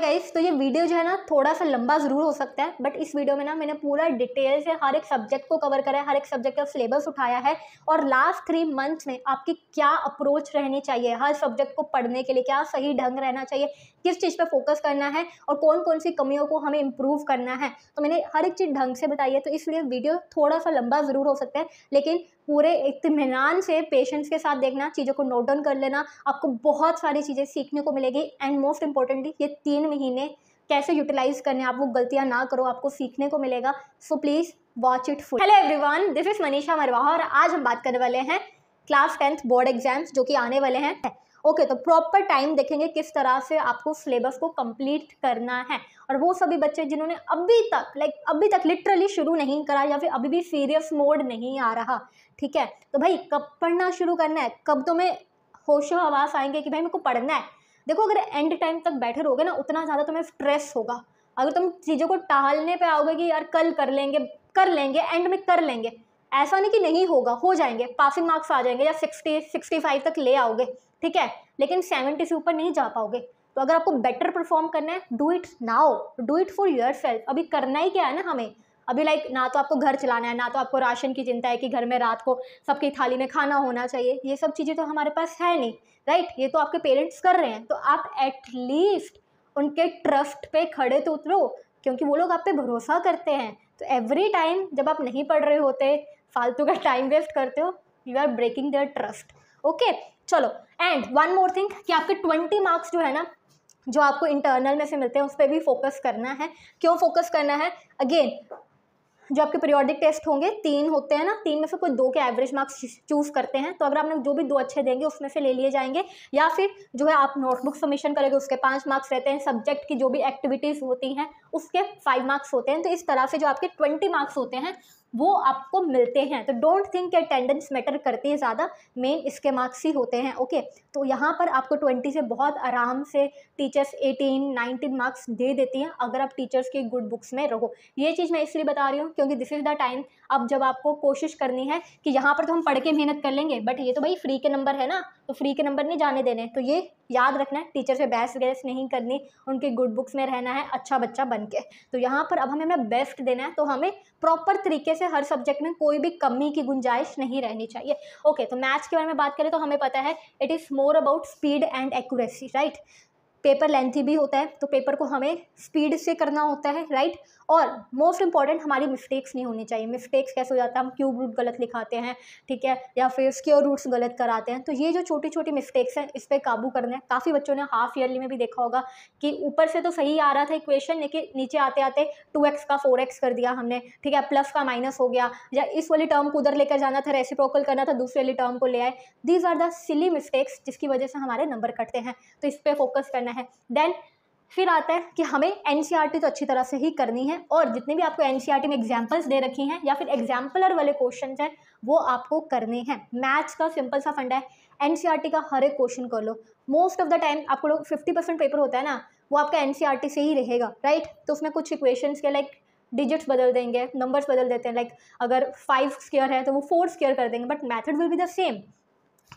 Guys, तो ये video जो है ना थोड़ा सा लंबा ज़रूर हो सकता है, बट इस वीडियो में ना मैंने पूरा डिटेल से हर एक सब्जेक्ट को कवर करा है, हर एक सब्जेक्ट का सिलेबस उठाया है और लास्ट 3 मंथ्स में आपकी क्या अप्रोच रहनी चाहिए, हर सब्जेक्ट को पढ़ने के लिए क्या सही ढंग रहना चाहिए, किस चीज़ पे फोकस करना है और कौन कौन सी कमियों को हमें इम्प्रूव करना है। तो मैंने हर एक चीज़ ढंग से बताई है, तो इसलिए वीडियो थोड़ा सा लंबा ज़रूर हो सकता है, लेकिन पूरे इत्मीनान से पेशेंस के साथ देखना, चीज़ों को नोट डाउन कर लेना, आपको बहुत सारी चीज़ें सीखने को मिलेगी। एंड मोस्ट इंपॉर्टेंटली ये 3 महीने कैसे यूटिलाइज करने, आप वो गलतियां ना करो, आपको सीखने को मिलेगा। So please watch it full. Hello everyone, this is Manisha Marwaha और आज हम बात करने वाले हैं क्लास 10th बोर्ड एग्जाम्स जो कि आने वाले हैं। ओके, तो प्रॉपर टाइम देखेंगे किस तरह से आपको सिलेबस को कंप्लीट करना है, और वो सभी बच्चे जिन्होंने अभी तक लिटरली शुरू नहीं करा या फिर अभी भी सीरियस मोड नहीं आ रहा, ठीक है। तो भाई कब पढ़ना शुरू करना है, कब तुम्हें होशो हवास आएंगे कि भाई मेरे को पढ़ना है। देखो, अगर एंड टाइम तक बैठे रहोगे ना, उतना ज़्यादा तुम्हें स्ट्रेस होगा। अगर तुम चीज़ों को टालने पे आओगे कि यार कल कर लेंगे एंड में कर लेंगे, ऐसा नहीं कि नहीं होगा, हो जाएंगे, पासिंग मार्क्स आ जाएंगे या 60-65 तक ले आओगे, ठीक है, लेकिन 70 से ऊपर नहीं जा पाओगे। तो अगर आपको बेटर परफॉर्म करना है, do it now, do it for yourself. अभी करना ही क्या है ना हमें, अभी ना तो आपको घर चलाना है, ना तो आपको राशन की चिंता है कि घर में रात को सबकी थाली में खाना होना चाहिए। ये सब चीज़ें तो हमारे पास है नहीं, राइट। ये तो आपके पेरेंट्स कर रहे हैं, तो आप एटलीस्ट उनके ट्रस्ट पे खड़े तो उतरो, क्योंकि वो लोग आप पे भरोसा करते हैं। तो एवरी टाइम जब आप नहीं पढ़ रहे होते, फालतू का टाइम वेस्ट करते हो, you are breaking their trust. Okay, चलो। एंड वन मोर थिंग कि आपके 20 मार्क्स जो है ना, जो आपको इंटरनल में से मिलते हैं, उस पर भी फोकस करना है। क्यों फोकस करना है? अगेन, जो आपके पीरियोडिक टेस्ट होंगे 3 होते हैं ना, 3 में से कोई 2 के एवरेज मार्क्स चूज़ करते हैं। तो अगर आपने जो भी 2 अच्छे देंगे उसमें से ले लिए जाएंगे, या फिर जो है आप नोटबुक सबमिशन करेंगे उसके 5 मार्क्स रहते हैं, सब्जेक्ट की जो भी एक्टिविटीज़ होती हैं उसके 5 मार्क्स होते हैं। तो इस तरह से जो आपके 20 मार्क्स होते हैं वो आपको मिलते हैं। तो डोंट थिंक कि अटेंडेंस मैटर करती है ज़्यादा, मेन इसके मार्क्स ही होते हैं। ओके, तो यहाँ पर आपको 20 से बहुत आराम से टीचर्स 18-19 मार्क्स दे देती हैं अगर आप टीचर्स की गुड बुक्स में रहो। ये चीज़ मैं इसलिए बता रही हूँ क्योंकि दिस इज़ द टाइम अब जब आपको कोशिश करनी है कि यहाँ पर तो हम पढ़ के मेहनत कर लेंगे, बट ये तो भाई फ्री के नंबर है ना, तो फ्री के नंबर नहीं जाने देने। तो ये याद रखना है, टीचर से बहस नहीं करनी, उनकी गुड बुक्स में रहना है अच्छा बच्चा बन के। तो यहाँ पर अब हमें अपना बेस्ट देना है, तो हमें प्रॉपर तरीके से हर सब्जेक्ट में कोई भी कमी की गुंजाइश नहीं रहनी चाहिए। ओके, तो मैथ्स के बारे में बात करें तो हमें पता है it is more about speed and accuracy, right. Paper lengthy भी होता है, तो पेपर को हमें स्पीड से करना होता है, राइट। और मोस्ट इंपॉर्टेंट, हमारी मिस्टेक्स नहीं होनी चाहिए। मिस्टेक्स कैसे हो जाता है, हम क्यूब रूट गलत लिखाते हैं, ठीक है, या फिर स्क्वायर रूट्स गलत कराते हैं। तो ये जो छोटी छोटी मिस्टेक्स हैं, इस पर काबू करना है। काफ़ी बच्चों ने हाफ ईयरली में भी देखा होगा कि ऊपर से तो सही आ रहा था इक्वेशन, लेकिन नीचे आते आते 2x का 4x कर दिया हमने, ठीक है, प्लस का माइनस हो गया, या इस वाली टर्म को उधर लेकर जाना था, रेसिप्रोकल करना था, दूसरी वाली टर्म को ले आए। These are the silly mistakes जिसकी वजह से हमारे नंबर कटते हैं, तो इस पर फोकस करना है। देन फिर आता है कि हमें एनसीईआरटी तो अच्छी तरह से ही करनी है, और जितने भी आपको एनसीईआरटी में एग्जाम्पल्स दे रखी हैं या फिर एग्जाम्पलर वाले क्वेश्चंस हैं वो आपको करने हैं। मैथ्स का सिंपल सा फंडा है, एनसीईआरटी का हर एक क्वेश्चन कर लो। मोस्ट ऑफ द टाइम आपको लोग 50% पेपर होता है ना, वो आपका एनसीईआरटी से ही रहेगा, राइट। तो उसमें कुछ इक्वेशंस के डिजिट्स बदल देंगे, नंबर्स बदल देते हैं, अगर 5 स्क्वायर है तो वो 4 स्क्वायर कर देंगे, but method will be the same.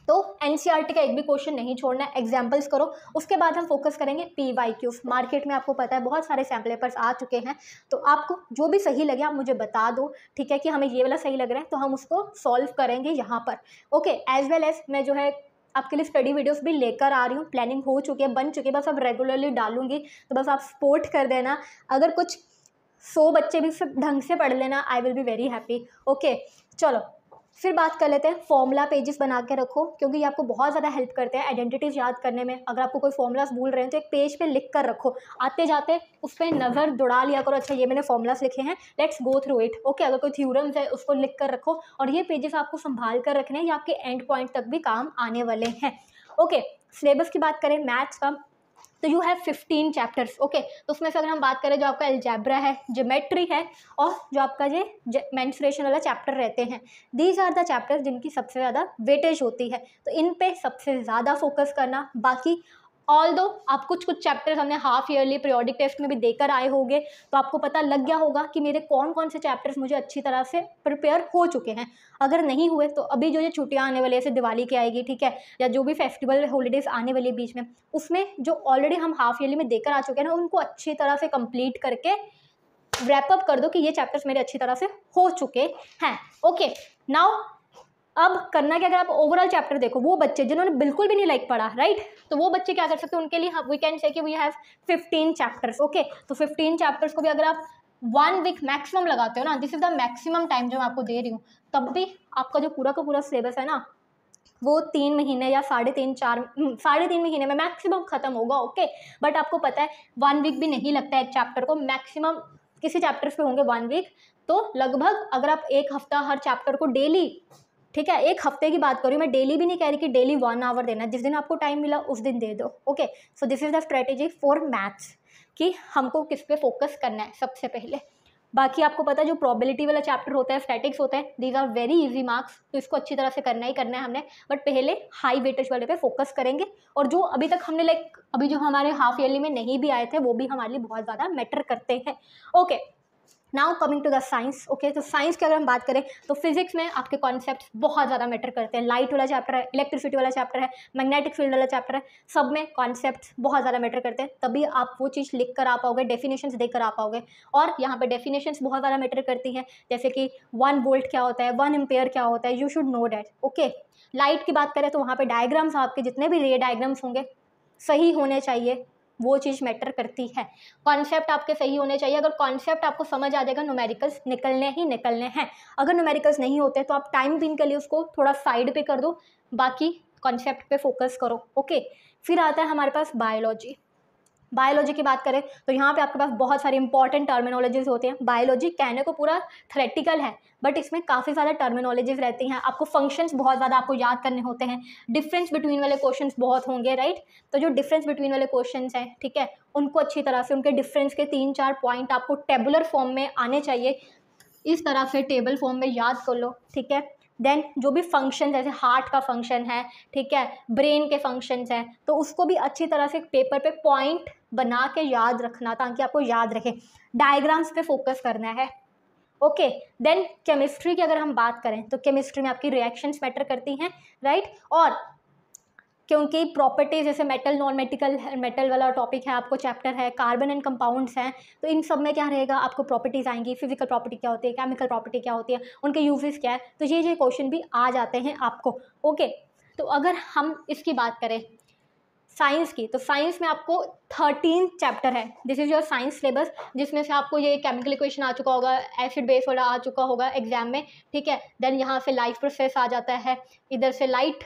तो एनसीईआरटी का एक भी क्वेश्चन नहीं छोड़ना है, एग्जाम्पल्स करो। उसके बाद हम फोकस करेंगे पीवाईक्यूज। मार्केट में आपको पता है बहुत सारे सैम्पल पेपर्स आ चुके हैं, तो आपको जो भी सही लगे आप मुझे बता दो, ठीक है, कि हमें ये वाला सही लग रहा है, तो हम उसको सॉल्व करेंगे यहाँ पर। ओके, एज वेल एज मैं जो है आपके लिए स्टडी वीडियोस भी लेकर आ रही हूँ, प्लानिंग हो चुकी है, बन चुकी है, बस अब रेगुलरली डालूंगी, तो बस आप सपोर्ट कर देना। अगर कुछ 100 बच्चे भी ढंग से पढ़ लेना, I will be very happy. Okay, चलो फिर बात कर लेते हैं। फॉर्मूला पेजेस बना के रखो, क्योंकि ये आपको बहुत ज़्यादा हेल्प करते हैं आइडेंटिटीज़ याद करने में। अगर आपको कोई फॉर्मूलास भूल रहे हैं तो एक पेज पे लिख कर रखो, आते जाते उस पर नज़र दौड़ा लिया करो, अच्छा ये मैंने फॉर्मूलास लिखे हैं, let's go through it. Okay, अगर कोई थ्योरम्स है उसको लिख कर रखो, और ये पेजेस आपको संभाल कर रखने हैं, ये आपके एंड पॉइंट तक भी काम आने वाले हैं। ओके, सिलेबस की बात करें मैथ्स का, तो यू हैव 15 चैप्टर्स। ओके, तो उसमें से अगर हम बात करें, जो आपका अलजेब्रा है, ज्योमेट्री है, और जो आपका ये मेंस्ट्रुएशन वाला चैप्टर रहते हैं, दीज आर द चैप्टर्स जिनकी सबसे ज़्यादा वेटेज होती है, तो इन पे सबसे ज़्यादा फोकस करना। बाकी ऑल्दो आप कुछ चैप्टर्स हमने हाफ ईयरली पीरियोडिक टेस्ट में भी देकर आए होंगे, तो आपको पता लग गया होगा कि मेरे कौन कौन से चैप्टर्स मुझे अच्छी तरह से प्रिपेयर हो चुके हैं। अगर नहीं हुए तो अभी जो ये छुट्टियां आने वाली है, जैसे दिवाली की आएगी, ठीक है, या जो भी फेस्टिवल हॉलीडेज आने वाली है बीच में, उसमें जो ऑलरेडी हम हाफ ईयरली में देकर आ चुके हैं ना, उनको अच्छी तरह से कंप्लीट करके रैप अप कर दो कि ये चैप्टर्स मेरे अच्छी तरह से हो चुके हैं। ओके, नाउ अब करना क्या, अगर आप ओवरऑल चैप्टर देखो, वो बच्चे जिन्होंने बिल्कुल भी नहीं लाइक पढ़ा, राइट, तो वो बच्चे क्या कर सकते हैं, उनके लिए वी कैन से कि वी हैव 15 चैप्टर्स। ओके, तो 15 चैप्टर्स को भी अगर आप 1 वीक मैक्सिमम लगाते हो ना, this is the maximum time जो मैं आपको दे रही हूँ, तब भी आपका जो पूरा का पूरा सिलेबस है ना, वो 3 महीने या 3.5 महीने में मैक्सिमम खत्म होगा। ओके, बट आपको पता है 1 वीक भी नहीं लगता है एक चैप्टर को, मैक्सिमम किसी चैप्टर्स पे होंगे 1 वीक, तो लगभग अगर आप 1 हफ्ता हर चैप्टर को डेली, ठीक है, 1 हफ्ते की बात कर रही हूँ मैं, डेली भी नहीं कह रही कि डेली 1 आवर देना, जिस दिन आपको टाइम मिला उस दिन दे दो। Okay, so this is the strategy for maths कि हमको किस पे फोकस करना है सबसे पहले। बाकी आपको पता है जो प्रोबेबिलिटी वाला चैप्टर होता है, स्टैटिक्स होता है, these are very easy marks, तो इसको अच्छी तरह से करना ही करना है हमने, बट पहले हाई वेटेज वाले पे फोकस करेंगे, और जो अभी तक हमने अभी जो हमारे हाफ ईयरली में नहीं भी आए थे वो भी हमारे लिए बहुत ज़्यादा मैटर करते हैं। Okay, now coming to the science. Okay, तो साइंस की अगर हम बात करें तो फिजिक्स में आपके कॉन्सेप्ट बहुत ज़्यादा मैटर करते हैं। लाइट वाला चैप्टर है, इलेक्ट्रिसिटी वाला चैप्टर है, मैग्नेटिक फील्ड वाला चैप्टर है, सब में कॉन्सेप्ट बहुत ज़्यादा मैटर करते हैं, तभी आप वो चीज़ लिख कर आ पाओगे, डेफिनेशंस देकर आ पाओगे। और यहाँ पे डेफिनेशंस बहुत ज़्यादा मैटर करती हैं, जैसे कि 1 वोल्ट क्या होता है, 1 एम्पेयर क्या होता है, you should know that. Okay, light की बात करें तो वहाँ पर डायग्राम्स, आपके जितने भी रे डायग्राम्स होंगे सही होने चाहिए, वो चीज़ मैटर करती है। कॉन्सेप्ट आपके सही होने चाहिए, अगर कॉन्सेप्ट आपको समझ आ जाएगा, न्यूमेरिकल्स निकलने ही निकलने हैं। अगर न्यूमेरिकल्स नहीं होते तो आप टाइम बिन के लिए उसको थोड़ा साइड पे कर दो, बाकी कॉन्सेप्ट पे फोकस करो। ओके, फिर आता है हमारे पास बायोलॉजी। बायोलॉजी की बात करें तो यहाँ पे आपके पास बहुत सारी इंपॉर्टेंट टर्मिनोलॉजीज होती हैं। बायोलॉजी कहने को पूरा थ्योरेटिकल है, बट इसमें काफ़ी ज़्यादा टर्मिनोलॉजीज रहती हैं, आपको फंक्शंस बहुत ज़्यादा आपको याद करने होते हैं, डिफरेंस बिटवीन वाले क्वेश्चंस बहुत होंगे, राइट, तो जो डिफरेंस बिटवीन वाले क्वेश्चंस हैं, ठीक है, उनको अच्छी तरह से उनके डिफरेंस के 3-4 पॉइंट आपको टेबुलर फॉर्म में आने चाहिए, इस तरह से टेबल फॉर्म में याद कर लो, ठीक है। देन जो भी फंक्शन, जैसे हार्ट का फंक्शन है, ठीक है, ब्रेन के फंक्शंस हैं, तो उसको भी अच्छी तरह से पेपर पे पॉइंट बना के याद रखना, ताकि आपको याद रहे। डायग्राम्स पे फोकस करना है। ओके, देन केमिस्ट्री की अगर हम बात करें तो केमिस्ट्री में आपकी रिएक्शंस मैटर करती हैं, राइट, और क्योंकि प्रॉपर्टीज जैसे मेटल, नॉन मेटल वाला टॉपिक है, आपको चैप्टर है, कार्बन एंड कंपाउंड्स हैं, तो इन सब में क्या रहेगा, आपको प्रॉपर्टीज़ आएंगी, फिजिकल प्रॉपर्टी क्या होती है, केमिकल प्रॉपर्टी क्या होती है, उनके यूजेस क्या है, तो ये क्वेश्चन भी आ जाते हैं आपको। ओके, तो अगर हम इसकी बात करें साइंस की, तो साइंस में आपको 13 चैप्टर है, this is your science syllabus, जिसमें से आपको ये केमिकल इक्वेशन आ चुका होगा, एसिड बेस वाला आ चुका होगा एग्जाम में, ठीक है। देन यहाँ से लाइफ प्रोसेस आ जाता है, इधर से लाइट,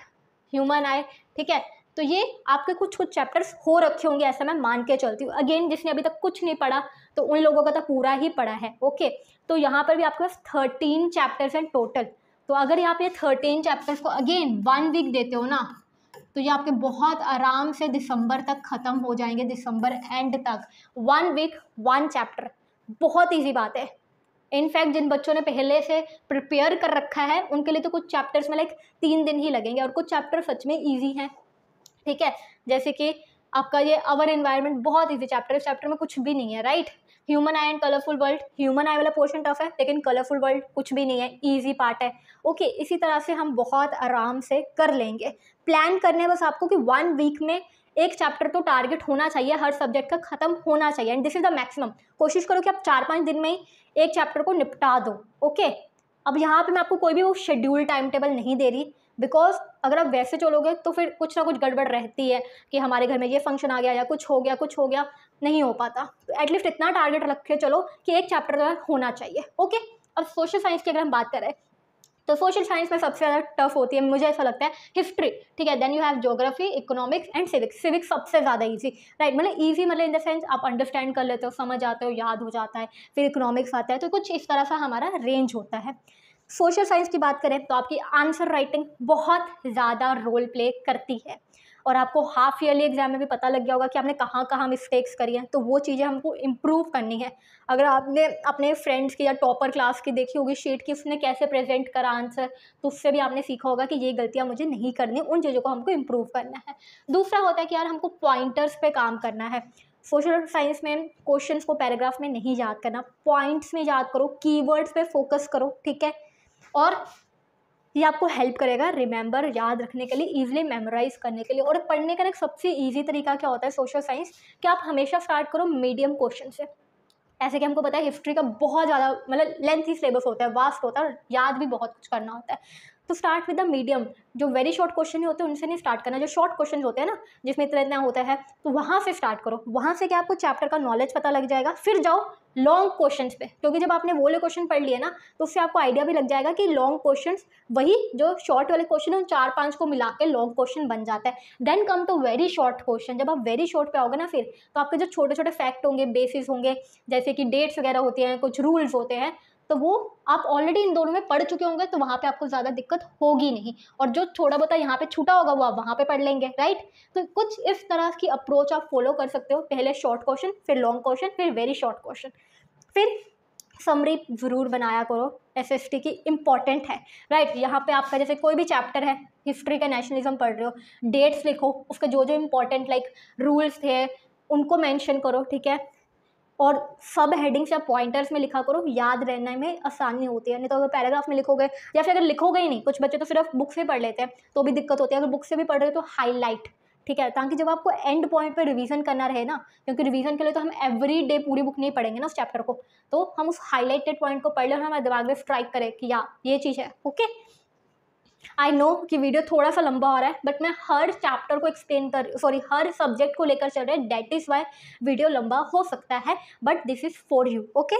ह्यूमन आए, ठीक है, तो ये आपके कुछ चैप्टर्स हो रखे होंगे, ऐसा मैं मान के चलती हूँ। अगेन, जिसने अभी तक कुछ नहीं पढ़ा तो उन लोगों का तो पूरा ही पढ़ा है। ओके, तो यहाँ पर भी आपके पास 13 चैप्टर्स हैं टोटल, तो अगर आप ये 13 चैप्टर्स को अगेन 1 वीक देते हो ना, तो ये आपके बहुत आराम से दिसंबर तक ख़त्म हो जाएंगे, दिसंबर एंड तक 1 वीक 1 चैप्टर, बहुत ईजी बात है। इनफैक्ट जिन बच्चों ने पहले से प्रिपेयर कर रखा है उनके लिए तो कुछ चैप्टर्स में 3 दिन ही लगेंगे, और कुछ चैप्टर सच में ईजी हैं, ठीक है, जैसे कि आपका ये अवर एनवायरनमेंट बहुत ईजी चैप्टर है, इस चैप्टर में कुछ भी नहीं है, right. Human I and colourful world, human आई वाला पोर्शन टफ है, लेकिन कलरफुल वर्ल्ड कुछ भी नहीं है, ईजी पार्ट है। ओके, इसी तरह से हम बहुत आराम से कर लेंगे। प्लान करने बस आपको कि 1 वीक में एक चैप्टर तो टारगेट होना चाहिए, हर सब्जेक्ट का खत्म होना चाहिए, and this is the maximum. कोशिश करो कि आप 4-5 दिन में ही एक चैप्टर को निपटा दो। ओके, अब यहाँ पे मैं आपको कोई भी वो शेड्यूल टाइम टेबल नहीं दे रही, बिकॉज अगर आप वैसे चलोगे तो फिर कुछ ना कुछ गड़बड़ रहती है कि हमारे घर में ये फंक्शन आ गया या कुछ हो गया, नहीं हो पाता। तो एटलीस्ट इतना टारगेट रख के चलो कि एक चैप्टर होना चाहिए। ओके, अब सोशल साइंस की अगर हम बात करें तो सोशल साइंस में सबसे ज़्यादा टफ होती है, मुझे ऐसा लगता है, हिस्ट्री, ठीक है, then you have geography, economics and civics. Civics सबसे ज़्यादा ईजी, राइट, मतलब ईजी मतलब इन द सेंस आप अंडरस्टैंड कर लेते हो, समझ आते हो, याद हो जाता है। फिर इकोनॉमिक्स आता है, तो कुछ इस तरह सा हमारा रेंज होता है। सोशल साइंस की बात करें तो आपकी आंसर राइटिंग बहुत ज़्यादा रोल प्ले करती है। और आपको हाफ ईयरली एग्जाम में भी पता लग गया होगा कि आपने कहाँ कहाँ मिस्टेक्स करी हैं, तो वो चीज़ें हमको इम्प्रूव करनी है। अगर आपने अपने फ्रेंड्स की या टॉपर क्लास की देखी होगी शीट की, उसने कैसे प्रेजेंट करा आंसर, तो उससे भी आपने सीखा होगा कि ये गलतियाँ मुझे नहीं करनी, उन चीज़ों को हमको इम्प्रूव करना है। दूसरा होता है कि यार हमको पॉइंटर्स पे काम करना है। सोशल साइंस में क्वेश्चंस को पैराग्राफ में नहीं याद करना, पॉइंट्स में याद करो, कीवर्ड्स पे फोकस करो, ठीक है। और ये आपको हेल्प करेगा रिमेंबर, याद रखने के लिए, इजीली मेमोराइज करने के लिए। और पढ़ने का एक सबसे इजी तरीका क्या होता है सोशल साइंस, कि आप हमेशा स्टार्ट करो मीडियम क्वेश्चन से। ऐसे कि हमको पता है हिस्ट्री का बहुत ज़्यादा मतलब लेंथी सिलेबस होता है, वास्ट होता है, और याद भी बहुत कुछ करना होता है। तो स्टार्ट विद द मीडियम, जो वेरी शॉर्ट क्वेश्चन नहीं होते उनसे नहीं स्टार्ट करना, जो शॉर्ट क्वेश्चन होते हैं ना जिसमें इतना इतना होता है, तो वहाँ से स्टार्ट करो। वहाँ से क्या आपको चैप्टर का नॉलेज पता लग जाएगा, फिर जाओ लॉन्ग क्वेश्चंस पे, क्योंकि जब आपने वो वाले क्वेश्चन पढ़ लिए ना तो उससे आपको आइडिया भी लग जाएगा कि लॉन्ग क्वेश्चंस वही जो शॉर्ट वाले क्वेश्चन है उन 4-5 को मिला के लॉन्ग क्वेश्चन बन जाता है। Then come to very short question. जब आप वेरी शॉर्ट पे आओगे ना फिर, तो आपके जो छोटे छोटे फैक्ट होंगे, बेसिस होंगे, जैसे कि डेट्स वगैरह होती हैं, कुछ रूल्स होते हैं, तो वो आप ऑलरेडी इन दोनों में पढ़ चुके होंगे, तो वहाँ पे आपको ज़्यादा दिक्कत होगी नहीं। और जो थोड़ा बहुत यहाँ पे छूटा होगा वो आप वहाँ पे पढ़ लेंगे, राइट। तो कुछ इस तरह की अप्रोच आप फॉलो कर सकते हो, पहले शॉर्ट क्वेश्चन, फिर लॉन्ग क्वेश्चन, फिर वेरी शॉर्ट क्वेश्चन, फिर समरी ज़रूर बनाया करो, एसएसटी की इम्पॉर्टेंट है, राइट। यहाँ पे आपका जैसे कोई भी चैप्टर है, हिस्ट्री का नेशनलिज्म पढ़ रहे हो, डेट्स लिखो, उसके जो जो इम्पोर्टेंट लाइक रूल्स थे उनको मेंशन करो, ठीक है। और सब हेडिंग्स या पॉइंटर्स में लिखा करो, याद रहने में आसानी होती है। नहीं तो अगर पैराग्राफ में लिखोगे या फिर अगर लिखोगे ही नहीं, कुछ बच्चे तो सिर्फ बुक से पढ़ लेते हैं तो भी दिक्कत होती है। अगर बुक से भी पढ़ रहे हो तो हाईलाइट, ठीक है, ताकि जब आपको एंड पॉइंट पे रिवीजन करना रहे ना, क्योंकि रिवीजन के लिए तो हम एवरी डे पूरी बुक नहीं पढ़ेंगे ना उस चैप्टर को, तो हम उस हाईलाइटेड पॉइंट को पढ़ ले और हमारे दिमाग में स्ट्राइक करें कि या ये चीज़ है, ओके। आई नो कि वीडियो थोड़ा सा लंबा हो रहा है, बट मैं हर चैप्टर को एक्सप्लेन हर सब्जेक्ट को लेकर चल रहे हैं, दैट इज़ वाई वीडियो लंबा हो सकता है, but this is for you, okay.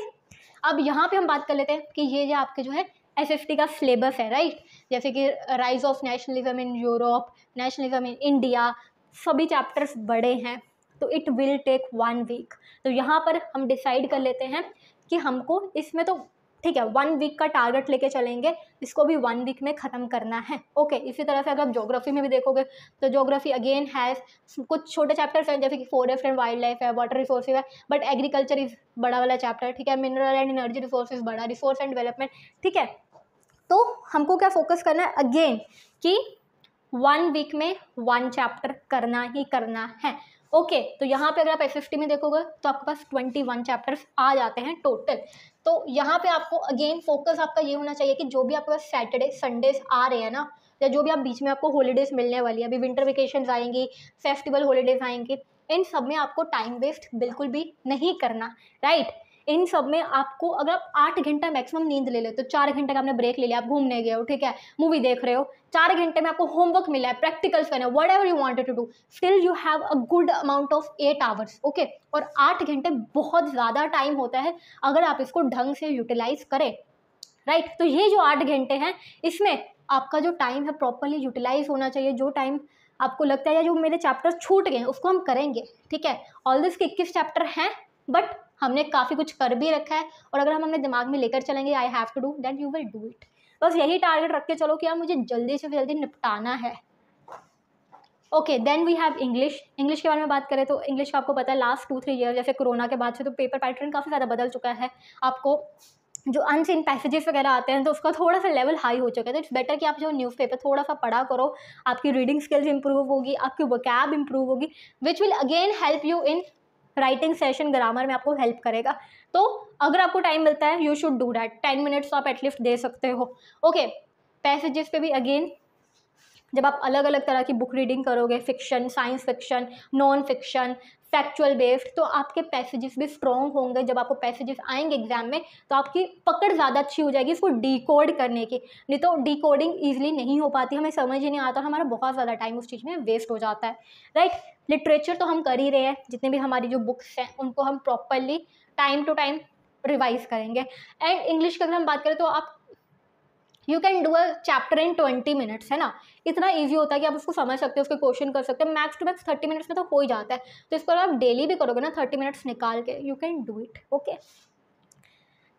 अब यहाँ पे हम बात कर लेते हैं कि ये जो आपके जो है एसएसटी का सिलेबस है, राइट। जैसे कि rise of nationalism in Europe, nationalism in India, सभी चैप्टर्स बड़े हैं, तो इट विल टेक 1 वीक। तो यहाँ पर हम डिसाइड कर लेते हैं कि हमको इसमें तो ठीक है 1 वीक का टारगेट लेके चलेंगे, इसको भी 1 वीक में ख़त्म करना है, ओके। इसी तरह से अगर आप ज्योग्राफी में भी देखोगे तो ज्योग्राफी अगेन हैज़ कुछ छोटे चैप्टर्स हैं, जैसे कि फॉरेस्ट एंड वाइल्ड लाइफ है, वाटर रिसोर्सेज है, बट एग्रीकल्चर इज बड़ा वाला चैप्टर, ठीक है। मिनरल एंड एनर्जी रिसोर्सेज बड़ा, रिसोर्स एंड डेवलपमेंट, ठीक है। तो हमको क्या फोकस करना है अगेन कि 1 वीक में 1 चैप्टर करना ही करना है, ओके। तो यहाँ पे अगर आप एसएसटी में देखोगे तो आपके पास 21 चैप्टर्स आ जाते हैं टोटल। तो यहाँ पे आपको अगेन फोकस आपका ये होना चाहिए कि जो भी आपके पास सैटरडे संडेज आ रहे हैं ना, या जो भी आप बीच में आपको हॉलीडेज मिलने वाली है, अभी विंटर वेकेशन आएंगी, फेस्टिवल हॉलीडेज आएंगी, इन सब में आपको टाइम वेस्ट बिल्कुल भी नहीं करना, राइट। इन सब में आपको अगर आप 8 घंटा मैक्सिमम नींद ले लेते हो, 4 घंटे का आपने ब्रेक ले लिया, आप घूमने गए हो, ठीक है, मूवी देख रहे हो, 4 घंटे में आपको होमवर्क मिला है, प्रैक्टिकल्स करना है, whatever you wanted to do, still you have a good amount of 8 hours, okay. और 8 घंटे बहुत ज़्यादा टाइम होता है अगर आप इसको ढंग से यूटिलाइज करें, राइट। तो ये जो 8 घंटे हैं इसमें आपका जो टाइम है प्रॉपरली यूटिलाइज होना चाहिए। जो टाइम आपको लगता है या जो मेरे चैप्टर छूट गए उसको हम करेंगे, ठीक है। ऑल दिस के 21 चैप्टर हैं, बट हमने काफ़ी कुछ कर भी रखा है, और अगर हम अपने दिमाग में लेकर चलेंगे I have to do, then you will do it. बस यही टारगेट रख के चलो कि यार मुझे जल्दी से जल्दी निपटाना है, okay. Then we have English. English के बारे में बात करें तो इंग्लिश का आपको पता है लास्ट 2-3 ईयर जैसे कोरोना के बाद से तो पेपर पैटर्न काफ़ी ज़्यादा बदल चुका है। आपको जो अनसीन पैसेजेस वगैरह आते हैं तो उसका थोड़ा सा लेवल हाई हो चुका है, तो इट्स बेटर कि आप जो न्यूज़पेपर थोड़ा सा पढ़ा करो, आपकी रीडिंग स्किल्स इंप्रूव होगी, आपकी वोकैब इंप्रूव होगी, which will again help you in writing session, grammar में आपको हेल्प करेगा। तो अगर आपको टाइम मिलता है you should do that, 10 minutes तो आप एटलीस्ट दे सकते हो, ओके। पैसेजेस पे भी अगेन जब आप अलग अलग तरह की बुक रीडिंग करोगे, fiction, science fiction, non fiction, factual based, तो आपके पैसेजेस भी स्ट्रॉन्ग होंगे। जब आपको पैसेजेस आएंगे एग्जाम में तो आपकी पकड़ ज़्यादा अच्छी हो जाएगी इसको डिकोड करने की, नहीं तो डिकोडिंग ईजिली नहीं हो पाती, हमें समझ ही नहीं आता, हमारा बहुत ज़्यादा टाइम उस चीज़ में वेस्ट हो जाता है, राइट। लिटरेचर तो हम कर ही रहे हैं, जितने भी हमारी जो बुक्स हैं उनको हम properly time to time revise करेंगे। एंड इंग्लिश की अगर हम बात करें तो आप you can do a chapter in 20 minutes, है ना। इतना ईजी होता है कि आप उसको समझ सकते हो, उसके क्वेश्चन कर सकते हैं, मैक्स टू मैक्स 30 मिनट्स में तो हो ही जाता है। तो इसको अगर आप डेली भी करोगे ना 30 मिनट्स निकाल के, you can do it, okay,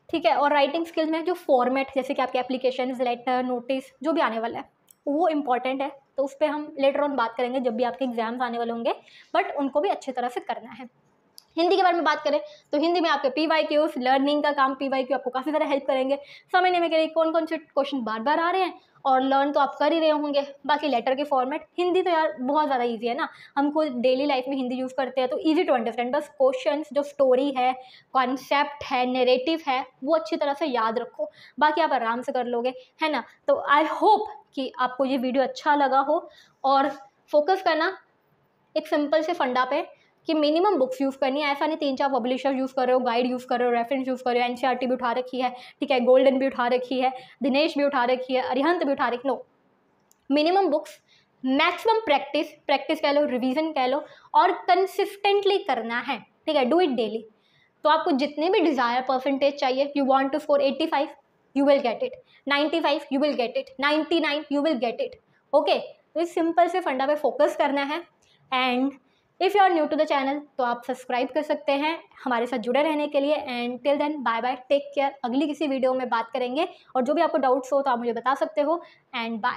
ठीक है। और राइटिंग स्किल्स में जो फॉर्मेट, जैसे कि आपके एप्लीकेशन, लेटर, नोटिस जो भी आने वाला है वो इंपॉर्टेंट है। तो उस पर हम लेटर ऑन बात करेंगे जब भी आपके एग्जाम्स आने वाले होंगे, बट उनको भी अच्छी तरह से करना है। हिंदी के बारे में बात करें तो हिंदी में आपके PYQs, लर्निंग का काम PYQ आपको काफ़ी ज़्यादा हेल्प करेंगे, समझने में कि कौन कौन से क्वेश्चन बार बार आ रहे हैं, और लर्न तो आप कर ही रहे होंगे। बाकी लेटर के फॉर्मेट, हिंदी तो यार बहुत ज़्यादा इजी है ना, हमको डेली लाइफ में हिंदी यूज़ करते हैं तो इजी टू अंडरस्टैंड। बस क्वेश्चंस, जो स्टोरी है, कॉन्सेप्ट है, नैरेटिव है, वो अच्छी तरह से याद रखो, बाकी आप आराम से कर लोगे, है ना। तो आई होप कि आपको ये वीडियो अच्छा लगा हो, और फोकस करना एक सिंपल से फंडा पे कि मिनिमम बुक्स यूज़ करनी है। ऐसा नहीं 3-4 पब्लिशर यूज़ कर रहे हो, गाइड यूज़ कर रहे हो, रेफरेंस यूज़ कर रहे हो, NCERT भी उठा रखी है, ठीक है, गोल्डन भी उठा रखी है, दिनेश भी उठा रखी है, अरिहंत भी उठा रखी। No, minimum books, maximum practice कह लो, रिवीजन कह लो, और कंसिस्टेंटली करना है, ठीक है, डू इट डेली। तो आपको जितने भी डिज़ायर परसेंटेज चाहिए, you want to score 85, you will get it, 95 you will get it, 99 you will get it, okay. तो इस सिंपल से फंडा पे फोकस करना है। And if you are new to the channel तो आप सब्सक्राइब कर सकते हैं हमारे साथ जुड़े रहने के लिए। And till then bye bye, take care. अगली किसी वीडियो में बात करेंगे, और जो भी आपको डाउट्स हो तो आप मुझे बता सकते हो। And bye.